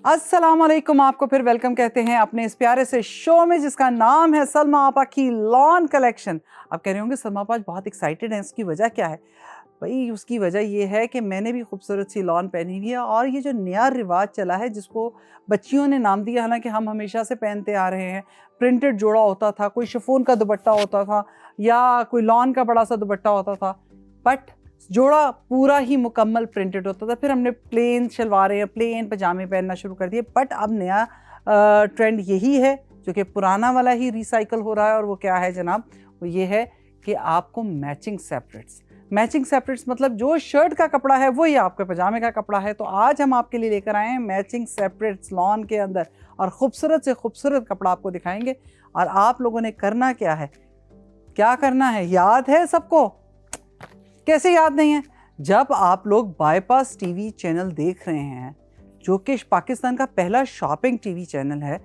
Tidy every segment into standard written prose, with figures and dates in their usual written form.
अस्सलाम वालेकुम, आपको फिर वेलकम कहते हैं अपने इस प्यारे से शो में जिसका नाम है सलमा आपा की लॉन कलेक्शन। आप कह रहे होंगे सलमा आपा बहुत एक्साइटेड हैं, उसकी वजह क्या है? भाई उसकी वजह ये है कि मैंने भी खूबसूरत सी लॉन पहनी हुई है और ये जो नया रिवाज चला है जिसको बच्चियों ने नाम दिया, हालांकि हम हमेशा से पहनते आ रहे हैं। प्रिंटेड जोड़ा होता था, कोई शिफॉन का दुपट्टा होता था या कोई लॉन का बड़ा सा दुपट्टा होता था, बट जोड़ा पूरा ही मुकम्मल प्रिंटेड होता था। फिर हमने प्लेन शलवारें, प्लेन पजामे पहनना शुरू कर दिए। बट अब नया ट्रेंड यही है जो कि पुराना वाला ही रिसाइकल हो रहा है, और वो क्या है जनाब? वो ये है कि आपको मैचिंग सेपरेट्स मतलब जो शर्ट का कपड़ा है वही आपके पजामे का कपड़ा है। तो आज हम आपके लिए लेकर आए हैं मैचिंग सेपरेट्स लॉन के अंदर, और खूबसूरत से खूबसूरत कपड़ा आपको दिखाएंगे। और आप लोगों ने करना क्या है, क्या करना है, याद है सबको? कैसे याद नहीं है? जब आप लोग बाईपास टीवी चैनल देख रहे हैं, जो कि पाकिस्तान का पहला शॉपिंग टीवी चैनल है,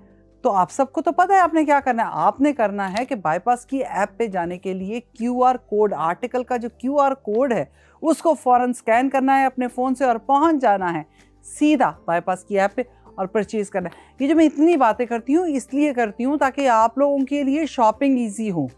तो आप सबको तो पता है आपने क्या करना है। आपने करना है कि बाईपास की ऐप पे जाने के लिए क्यूआर कोड, आर्टिकल का जो क्यूआर कोड है उसको फौरन स्कैन करना है अपने फ़ोन से और पहुंच जाना है सीधा बाईपास की ऐप पे और परचेज़ करना है। ये जो मैं इतनी बातें करती हूँ इसलिए करती हूँ ताकि आप लोगों के लिए शॉपिंग ईजी हो।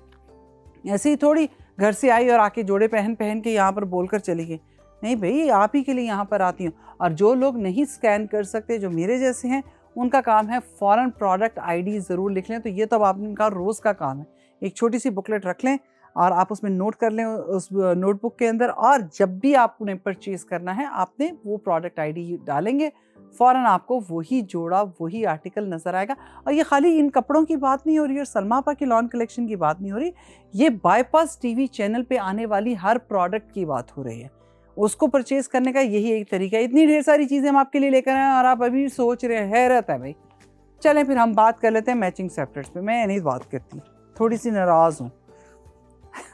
ऐसे ही थोड़ी घर से आई और आके जोड़े पहन पहन के यहाँ पर बोलकर चली गई। नहीं भाई, आप ही के लिए यहाँ पर आती हूँ। और जो लोग नहीं स्कैन कर सकते, जो मेरे जैसे हैं, उनका काम है फ़ौरन प्रोडक्ट आईडी ज़रूर लिख लें। तो ये तो आपका रोज़ का काम है। एक छोटी सी बुकलेट रख लें और आप उसमें नोट कर लें उस नोटबुक के अंदर, और जब भी आपने परचेज़ करना है आपने वो प्रोडक्ट आईडी डालेंगे, फ़ौरन आपको वही जोड़ा, वही आर्टिकल नज़र आएगा। और ये खाली इन कपड़ों की बात नहीं हो रही और सलमा आपा की लॉन कलेक्शन की बात नहीं हो रही, ये बाईपास टीवी चैनल पे आने वाली हर प्रोडक्ट की बात हो रही है। उसको परचेज करने का यही एक तरीका है। इतनी ढेर सारी चीज़ें हम आपके लिए लेकर आए हैं और आप अभी भी सोच रहे हैं, हैरत है भाई। चलें फिर हम बात कर लेते हैं मैचिंग सेपरेट्स पे। मैं नहीं बात करती, थोड़ी सी नाराज़ हूँ।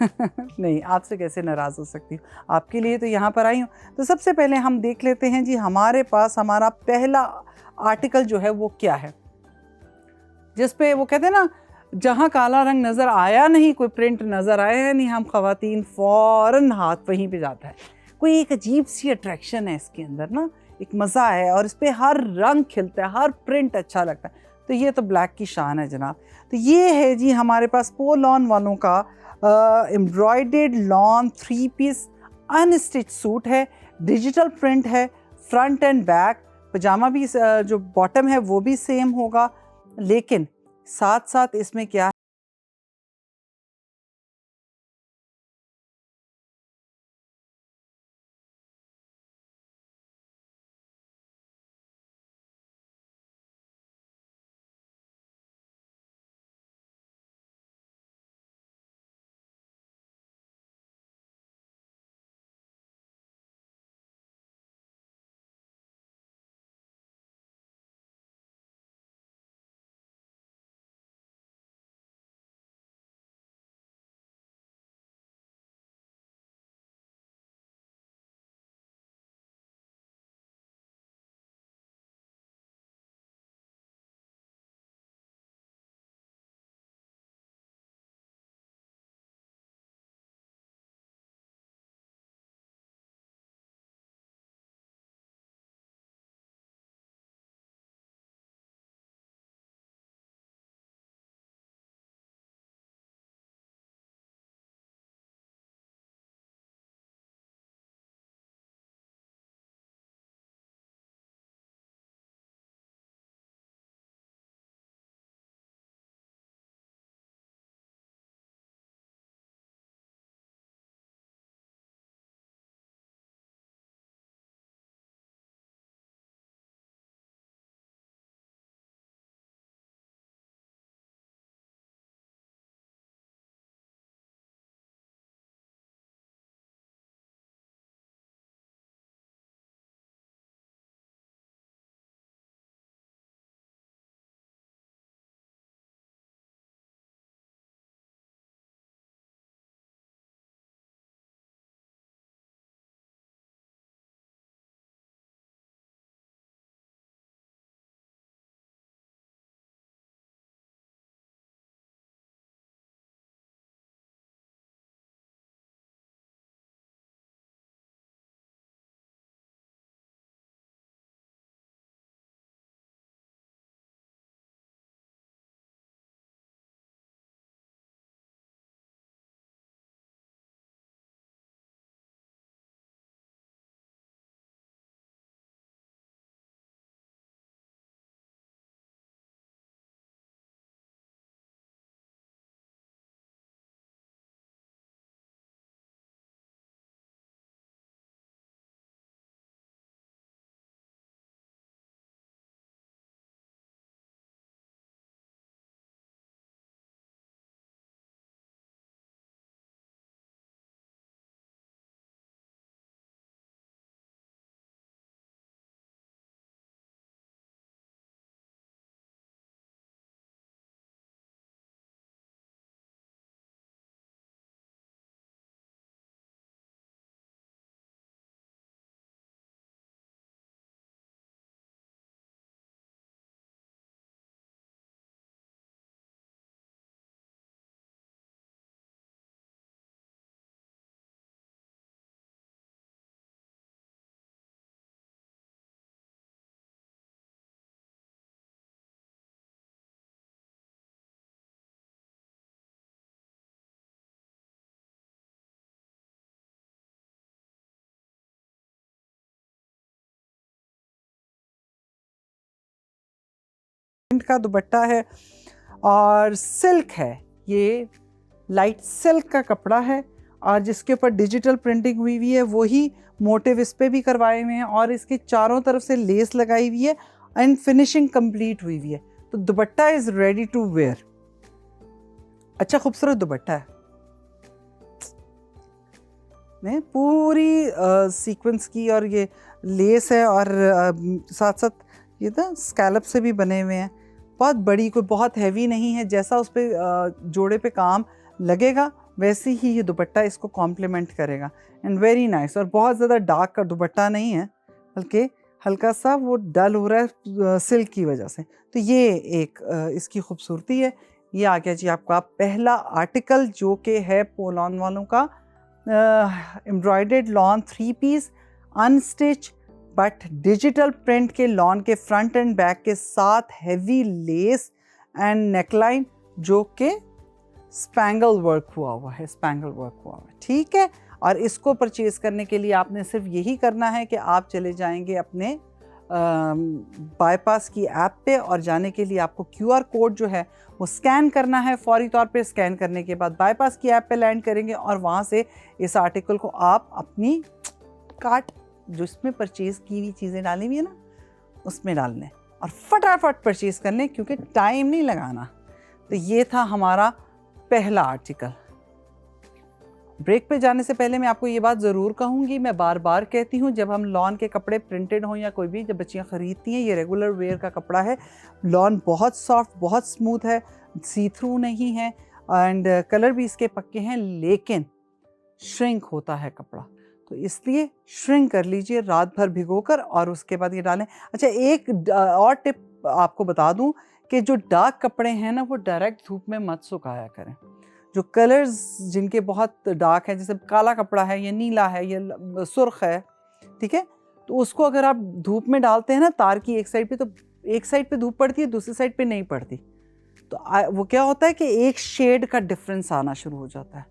नहीं, आपसे कैसे नाराज़ हो सकती हूँ, आपके लिए तो यहाँ पर आई हूँ। तो सबसे पहले हम देख लेते हैं जी, हमारे पास हमारा पहला आर्टिकल जो है वो क्या है, जिस पे वो कहते हैं ना, जहाँ काला रंग नज़र आया नहीं, कोई प्रिंट नज़र आया नहीं, हम ख़वातीन फ़ौरन हाथ वहीं पे जाता है। कोई एक अजीब सी अट्रैक्शन है इसके अंदर ना, एक मज़ा है, और इस पे हर रंग खिलता है, हर प्रिंट अच्छा लगता है। तो ये तो ब्लैक की शान है जनाब। तो ये है जी हमारे पास पोलॉन वालों का embroidered lawn 3 piece unstitch suit है। डिजिटल प्रिंट है फ्रंट एंड बैक। पजामा भी जो बॉटम है वो भी सेम होगा, लेकिन साथ साथ इसमें क्या का दुपट्टा है और सिल्क है, ये लाइट सिल्क का कपड़ा है और जिसके ऊपर डिजिटल प्रिंटिंग हुई हुई है, वही मोटिव इस पे भी करवाए हुए हैं और इसके चारों तरफ से लेस लगाई हुई है एंड फिनिशिंग कंप्लीट हुई हुई है। तो दुपट्टा इज रेडी टू वेयर। अच्छा खूबसूरत दुपट्टा है, ने पूरी सीक्वेंस की और ये लेस है और साथ साथ ये ना स्कैलप से भी बने हुए हैं। बहुत बड़ी, कोई बहुत हैवी नहीं है, जैसा उस पर जोड़े पे काम लगेगा वैसे ही ये दुपट्टा इसको कॉम्प्लीमेंट करेगा एंड वेरी नाइस। और बहुत ज़्यादा डार्क का दुपट्टा नहीं है, बल्कि हल्का सा वो डल हो रहा है सिल्क की वजह से। तो ये एक इसकी खूबसूरती है। ये आ गया जी आपका पहला आर्टिकल जो कि है पोलॉन वालों का embroidered lawn 3 piece unstitch but digital print के लॉन के फ्रंट एंड बैक के साथ हैवी लेस एंड नेकलाइन जो कि स्पैंगल वर्क हुआ है, स्पैंगल वर्क हुआ है, ठीक है। और इसको परचेज़ करने के लिए आपने सिर्फ यही करना है कि आप चले जाएंगे अपने बाईपास की ऐप पे और जाने के लिए आपको QR कोड जो है वो स्कैन करना है। फौरी तौर पे स्कैन करने के बाद बाईपास की ऐप पे लैंड करेंगे और वहाँ से इस आर्टिकल को आप अपनी कार्ट जो इसमें परचेज़ की हुई चीज़ें डाली हुई है ना उसमें डाल लें और फटाफट परचेज़ कर लें क्योंकि टाइम नहीं लगाना। तो ये था हमारा पहला आर्टिकल। ब्रेक पे जाने से पहले मैं आपको ये बात ज़रूर कहूँगी, मैं बार बार कहती हूँ, जब हम लॉन के कपड़े प्रिंटेड हों या कोई भी जब बच्चियाँ ख़रीदती हैं, ये रेगुलर वेयर का कपड़ा है। लॉन बहुत सॉफ्ट, बहुत स्मूथ है, सी थ्रू नहीं है एंड कलर भी इसके पक्के हैं, लेकिन श्रिंक होता है कपड़ा। तो इसलिए श्रिंक कर लीजिए रात भर भिगोकर और उसके बाद ये डालें। अच्छा एक और टिप आपको बता दूँ कि जो डार्क कपड़े हैं ना वो डायरेक्ट धूप में मत सुखाया करें। जो कलर्स जिनके बहुत डार्क हैं, जैसे काला कपड़ा है या नीला है या सुर्ख है, ठीक है, तो उसको अगर आप धूप में डालते हैं ना तार की एक साइड पे, तो एक साइड पे धूप पड़ती है, दूसरी साइड पे नहीं पड़ती। तो वो क्या होता है कि एक शेड का डिफरेंस आना शुरू हो जाता है।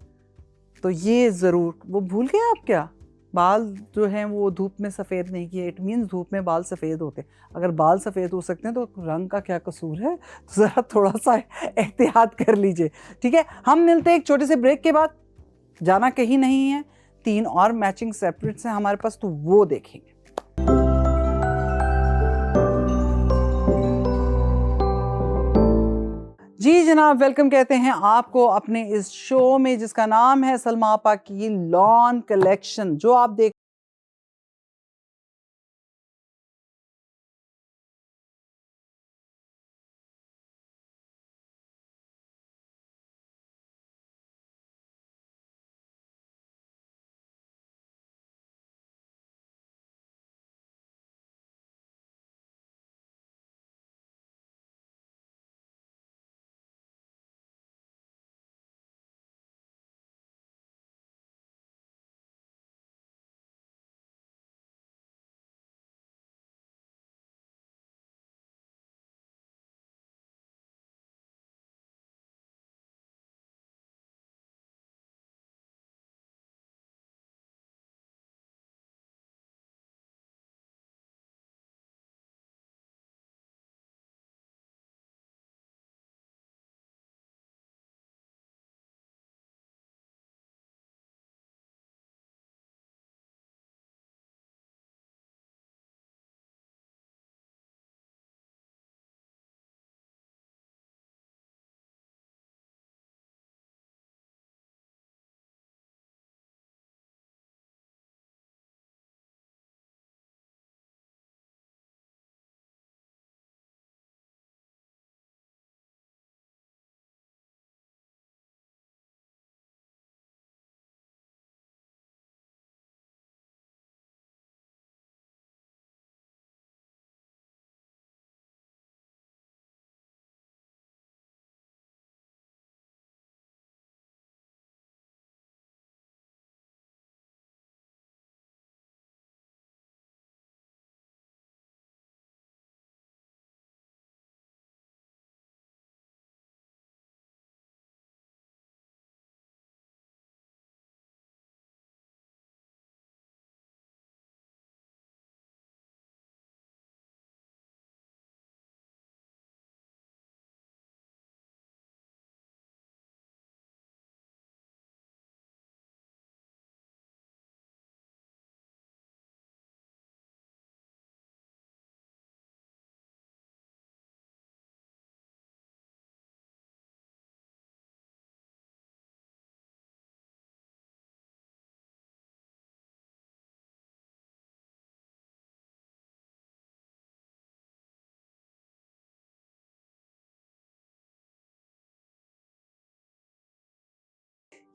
तो ये ज़रूर, वो भूल गए आप क्या, बाल जो हैं वो धूप में सफ़ेद नहीं किए, इट मीन्स धूप में बाल सफ़ेद होते। अगर बाल सफ़ेद हो सकते हैं तो रंग का क्या कसूर है, तो ज़रा थोड़ा सा एहतियात कर लीजिए, ठीक है। हम मिलते हैं एक छोटे से ब्रेक के बाद, जाना कहीं नहीं है, 3 और मैचिंग सेपरेट्स हैं हमारे पास, तो वो देखेंगे। जी जनाब, वेलकम कहते हैं आपको अपने इस शो में जिसका नाम है सलमा आपा की लॉन कलेक्शन। जो आप देख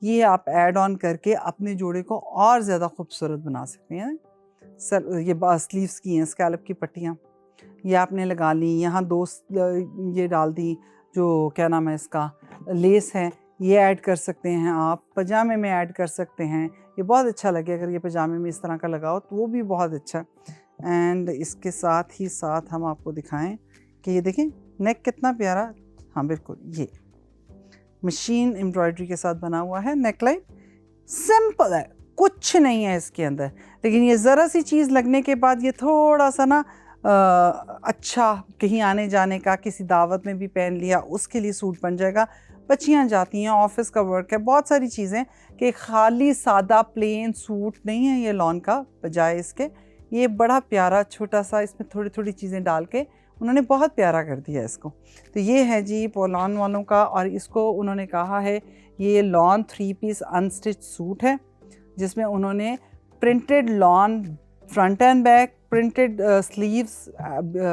ये आप ऐड ऑन करके अपने जोड़े को और ज़्यादा खूबसूरत बना सकते हैं। सर ये स्लीव्स की हैं स्कैलप की पट्टियाँ, ये आपने लगा ली। यहाँ ये डाल दी, जो क्या नाम है इसका, लेस है, ये ऐड कर सकते हैं आप। पजामे में ऐड कर सकते हैं, ये बहुत अच्छा लगे अगर ये पजामे में इस तरह का लगाओ तो वो भी बहुत अच्छा। एंड इसके साथ ही साथ हम आपको दिखाएं कि ये देखें नेक कितना प्यारा। हाँ बिल्कुल, ये मशीन एम्ब्रॉयडरी के साथ बना हुआ है नेकलाइन। सिंपल है, कुछ नहीं है इसके अंदर, लेकिन ये ज़रा सी चीज़ लगने के बाद ये थोड़ा सा ना अच्छा कहीं आने जाने का, किसी दावत में भी पहन लिया उसके लिए सूट बन जाएगा। बच्चियाँ जाती हैं, ऑफिस का वर्क है, बहुत सारी चीज़ें कि खाली सादा प्लेन सूट नहीं है ये लॉन का। बजाय इसके ये बड़ा प्यारा छोटा सा, इसमें थोड़ी थोड़ी चीज़ें डाल के उन्होंने बहुत प्यारा कर दिया इसको। तो ये है जी पोलॉन वालों का, और इसको उन्होंने कहा है ये लॉन 3 पीस अनस्टिच सूट है, जिसमें उन्होंने printed lawn front and back, printed sleeves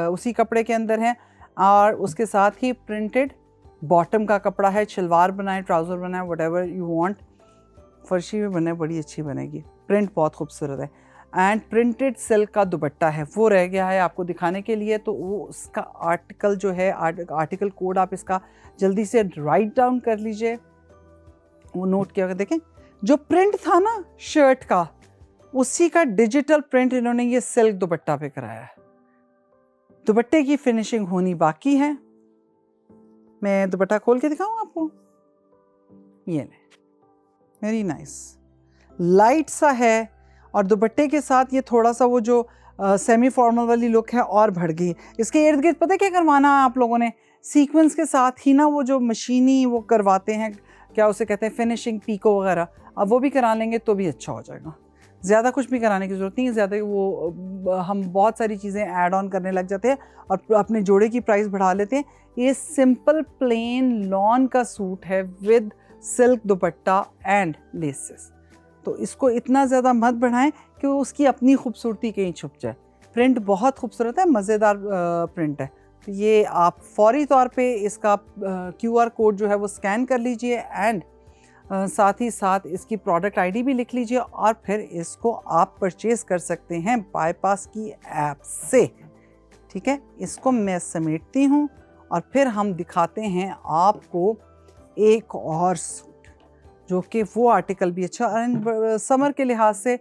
उसी कपड़े के अंदर हैं, और उसके साथ ही प्रिंटेड बॉटम का कपड़ा है। शलवार बनाए, ट्राउज़र बनाए, व्हाटएवर यू वांट, फर्शी में बने बड़ी अच्छी बनेगी, प्रिंट बहुत खूबसूरत है। एंड प्रिंटेड सिल्क का दुपट्टा है, वो रह गया है आपको दिखाने के लिए, तो वो उसका आर्टिकल जो है, आर्टिकल कोड आप इसका जल्दी से राइट डाउन कर लीजिए, वो नोट किया। देखें जो प्रिंट था ना शर्ट का, उसी का डिजिटल प्रिंट इन्होंने ये सिल्क दुपट्टा पे कराया है। दुपट्टे की फिनिशिंग होनी बाकी है। मैं दुपट्टा खोल के दिखाऊं आपको, ये ले, वेरी नाइस, लाइट सा है, और दुपट्टे के साथ ये थोड़ा सा वो जो सेमी फॉर्मल वाली लुक है और बढ़ गई। इसके इर्द गिर्द पता क्या करवाना है आप लोगों ने, सीक्वेंस के साथ ही ना वो जो मशीनी वो करवाते हैं, क्या उसे कहते हैं, फिनिशिंग पीको वगैरह, अब वो भी करा लेंगे तो भी अच्छा हो जाएगा। ज़्यादा कुछ भी कराने की ज़रूरत नहीं है, ज़्यादा वो हम बहुत सारी चीज़ें ऐड ऑन करने लग जाते हैं और अपने जोड़े की प्राइस बढ़ा लेते हैं। ये सिंपल प्लेन लॉन का सूट है with silk dupatta and laces, तो इसको इतना ज़्यादा मत बढ़ाएं कि उसकी अपनी खूबसूरती कहीं छुप जाए। प्रिंट बहुत खूबसूरत है, मज़ेदार प्रिंट है। तो ये आप फौरी तौर पे इसका QR कोड जो है वो स्कैन कर लीजिए, एंड साथ ही साथ इसकी प्रोडक्ट आईडी भी लिख लीजिए, और फिर इसको आप परचेज़ कर सकते हैं बाईपास की ऐप से। ठीक है, इसको मैं समेटती हूँ और फिर हम दिखाते हैं आपको एक और सूट, जो कि वो आर्टिकल भी अच्छा, एंड समर के लिहाज से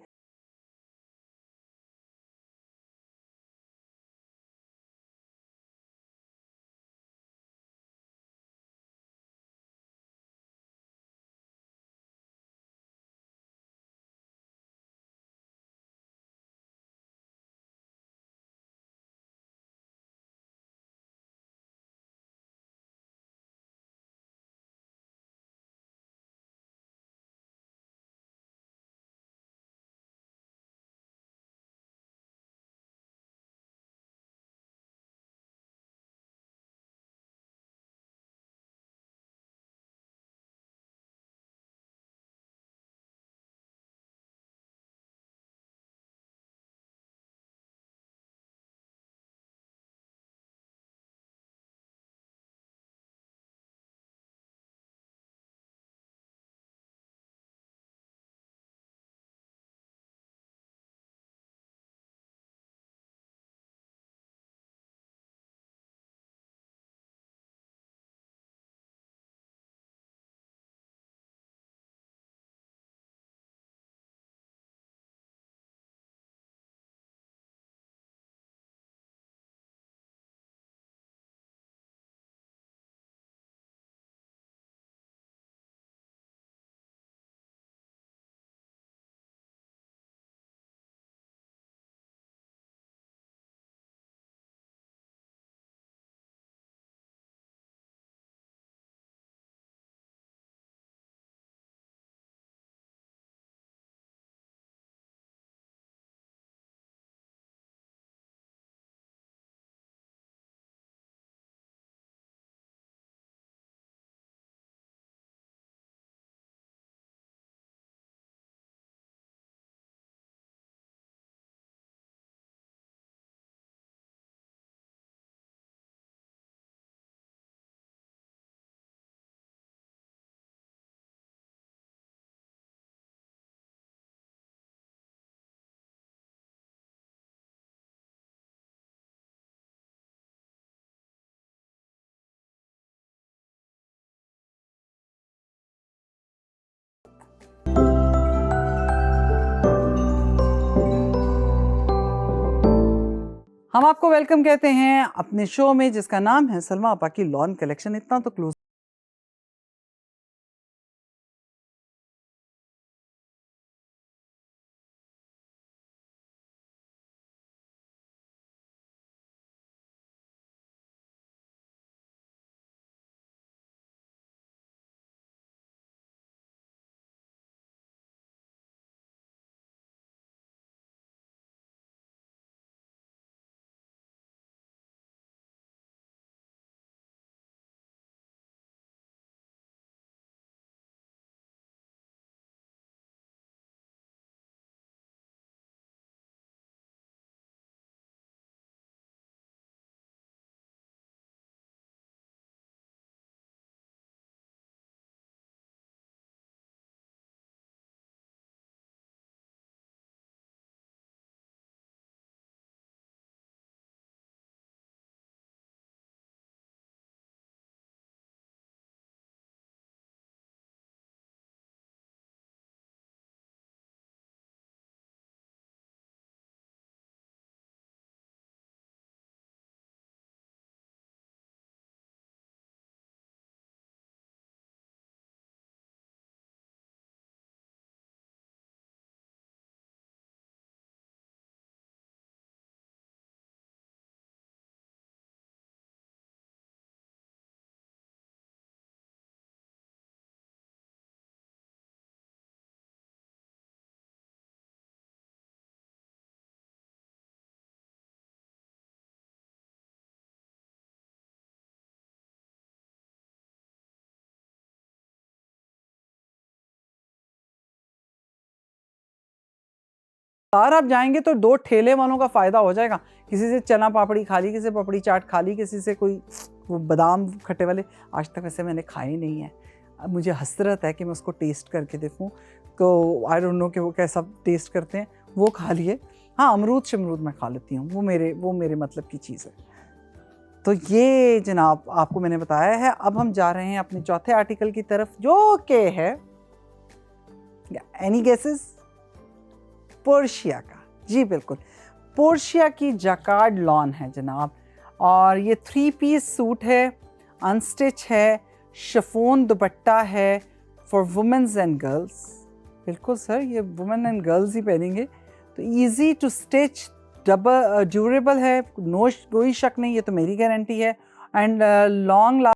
हम आपको वेलकम कहते हैं अपने शो में जिसका नाम है सलमा आपा की लॉन कलेक्शन। इतना तो क्लोज बाहर आप जाएंगे तो 2 ठेले वालों का फ़ायदा हो जाएगा। किसी से चना पापड़ी खा ली, किसी से पपड़ी चाट खा ली, किसी से कोई वो बादाम खट्टे वाले। आज तक वैसे मैंने खाए नहीं है, अब मुझे हसरत है कि मैं उसको टेस्ट करके देखूं। तो आई डोंट नो कि वो कैसा टेस्ट करते हैं। वो खा लिए। हाँ, अमरूद शमरूद मैं खा लेती हूँ, वो मेरे मतलब की चीज़ है। तो ये जनाब आपको मैंने बताया है। अब हम जा रहे हैं अपने चौथे आर्टिकल की तरफ, जो कि है एनी गेसेस? पोर्शिया का। जी बिल्कुल, पोर्शिया की जैकार्ड लॉन है जनाब। और ये 3 पीस सूट है, अनस्टिच है, शिफॉन दुपट्टा है फॉर वुमेन्स एंड गर्ल्स। बिल्कुल सर, ये वुमेन एंड गर्ल्स ही पहनेंगे। तो easy to stitch, double durable है, नो कोई शक नहीं, ये तो मेरी गारंटी है। एंड लॉन्ग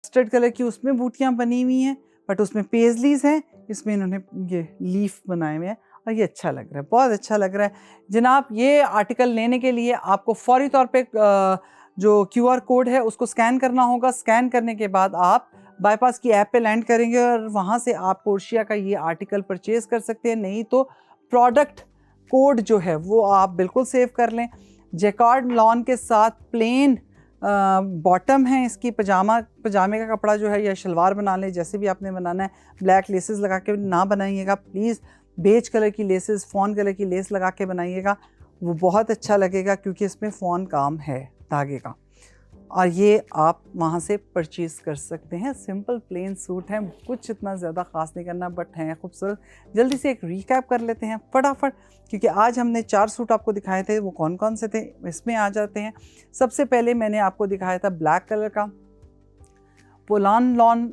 मस्टर्ड कलर की उसमें बूटियाँ बनी हुई हैं, बट उसमें पेजलीज हैं, इसमें इन्होंने ये लीफ बनाए हुए हैं और ये अच्छा लग रहा है, बहुत अच्छा लग रहा है जनाब। ये आर्टिकल लेने के लिए आपको फौरी तौर पे जो QR कोड है उसको स्कैन करना होगा। स्कैन करने के बाद आप बाईपास की ऐप पे लैंड करेंगे और वहाँ से आप पोर्शिया का ये आर्टिकल परचेज़ कर सकते हैं। नहीं तो प्रोडक्ट कोड जो है वो आप बिल्कुल सेव कर लें। जैकार्ड लॉन के साथ प्लेन बॉटम है इसकी, पजामे का कपड़ा जो है या शलवार बना लें, जैसे भी आपने बनाना है। ब्लैक लेसेस लगा के ना बनाइएगा प्लीज़, बेज कलर की लेसेस, फॉन कलर की लेस लगा के बनाइएगा, वो बहुत अच्छा लगेगा क्योंकि इसमें फॉन काम है धागे का। और ये आप वहाँ से परचेज़ कर सकते हैं। सिंपल प्लेन सूट है, कुछ इतना ज़्यादा ख़ास नहीं करना, बट हैं खूबसूरत। जल्दी से एक रिकैप कर लेते हैं फटाफट, क्योंकि आज हमने 4 सूट आपको दिखाए थे, वो कौन कौन से थे इसमें आ जाते हैं। सबसे पहले मैंने आपको दिखाया था ब्लैक कलर का पोलान लॉन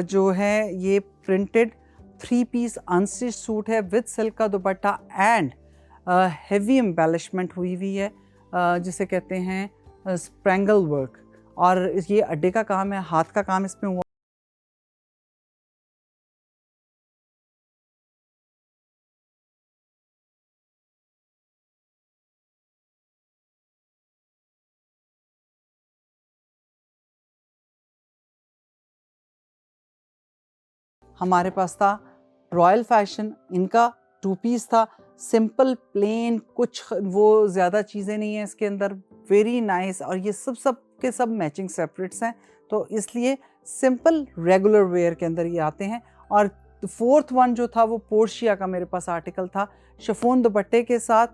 जो है, ये प्रिंटेड 3 पीस अनस्टिच सूट है विद सिल्क का दुपट्टा एंड हेवी एम्बेलिशमेंट हुई हुई है, जिसे कहते हैं स्प्रैंगल वर्क, और ये अड्डे का काम है, हाथ का काम इसमें हुआ। हमारे पास था रॉयल फैशन, इनका 2 पीस था, सिंपल प्लेन, कुछ वो ज़्यादा चीज़ें नहीं हैं इसके अंदर, वेरी नाइस। और ये सब के सब मैचिंग सेपरेट्स हैं, तो इसलिए सिंपल रेगुलर वेयर के अंदर ये आते हैं। और 4th वन जो था वो पोर्शिया का मेरे पास आर्टिकल था, शिफॉन दुपट्टे के साथ,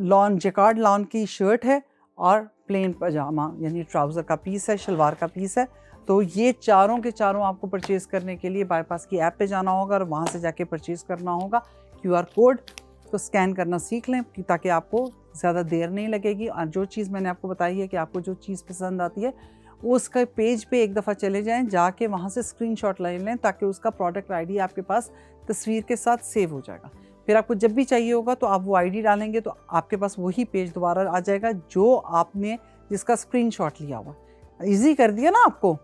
लॉन जैकार्ड लॉन की शर्ट है और प्लेन पजामा यानी ट्राउज़र का पीस है, शलवार का पीस है। तो ये चारों के चारों आपको परचेज़ करने के लिए बाईपास की ऐप पे जाना होगा और वहाँ से जाके परचेज़ करना होगा। QR कोड को स्कैन करना सीख लें ताकि आपको ज़्यादा देर नहीं लगेगी। और जो चीज़ मैंने आपको बताई है कि आपको जो चीज़ पसंद आती है उसका पेज पे एक दफ़ा चले जाएं, जाके वहाँ से स्क्रीनशॉट ले लें ताकि उसका प्रोडक्ट ID आपके पास तस्वीर के साथ सेव हो जाएगा। फिर आपको जब भी चाहिए होगा तो आप वो ID डालेंगे तो आपके पास वही पेज दोबारा आ जाएगा जो आपने जिसका स्क्रीनशॉट लिया हुआ। ईजी कर दिया ना आपको,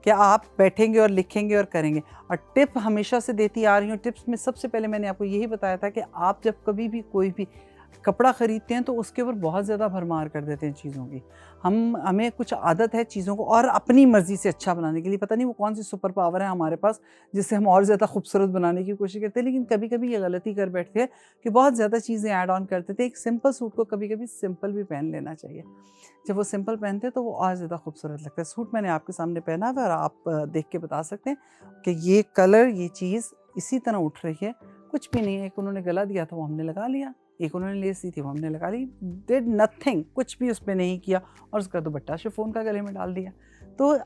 कि आप बैठेंगे और लिखेंगे और करेंगे। और टिप हमेशा से देती आ रही हूँ, टिप्स में सबसे पहले मैंने आपको यही बताया था कि आप जब कभी भी कोई भी कपड़ा ख़रीदते हैं तो उसके ऊपर बहुत ज़्यादा भरमार कर देते हैं चीज़ों की। हमें कुछ आदत है चीज़ों को और अपनी मर्ज़ी से अच्छा बनाने के लिए, पता नहीं वो कौन सी सुपर पावर है हमारे पास जिससे हम और ज़्यादा खूबसूरत बनाने की कोशिश करते हैं। लेकिन कभी कभी ये गलती कर बैठते हैं कि बहुत ज़्यादा चीज़ें ऐड ऑन कर देते हैं। एक सिंपल सूट को कभी कभी सिंपल भी पहन लेना चाहिए। जब वो सिंपल पहनते हैं तो वो और ज़्यादा खूबसूरत लगता है। सूट मैंने आपके सामने पहना है और आप देख के बता सकते हैं कि ये कलर, ये चीज़ इसी तरह उठ रही है, कुछ भी नहीं है। एक उन्होंने गला दिया था वो हमने लगा लिया, एक उन्होंने लेस दी थी वो हमने लगा ली, डिड नथिंग, कुछ भी उसमें नहीं किया, और उसका दुपट्टा शिफॉन का गले में डाल दिया। तो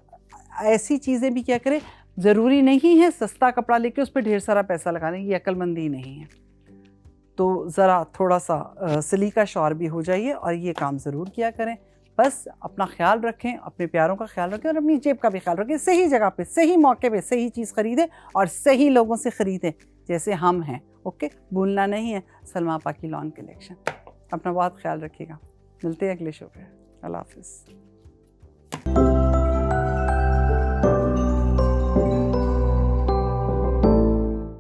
ऐसी चीज़ें भी क्या करें, ज़रूरी नहीं है सस्ता कपड़ा लेके उस पर ढेर सारा पैसा लगाने, ये अक्लमंदी नहीं है। तो ज़रा थोड़ा सा सलीका शौर भी हो जाइए और ये काम ज़रूर किया करें। बस अपना ख्याल रखें, अपने प्यारों का ख्याल रखें और अपनी जेब का भी ख्याल रखें। सही जगह पे, सही मौके पे सही चीज़ ख़रीदें और सही लोगों से ख़रीदें जैसे हम हैं। ओके, भूलना नहीं है सलमा आपा की लॉन कलेक्शन। अपना बहुत ख्याल रखिएगा। मिलते हैं अगले शो पे। अल्लाह हाफ़िज़।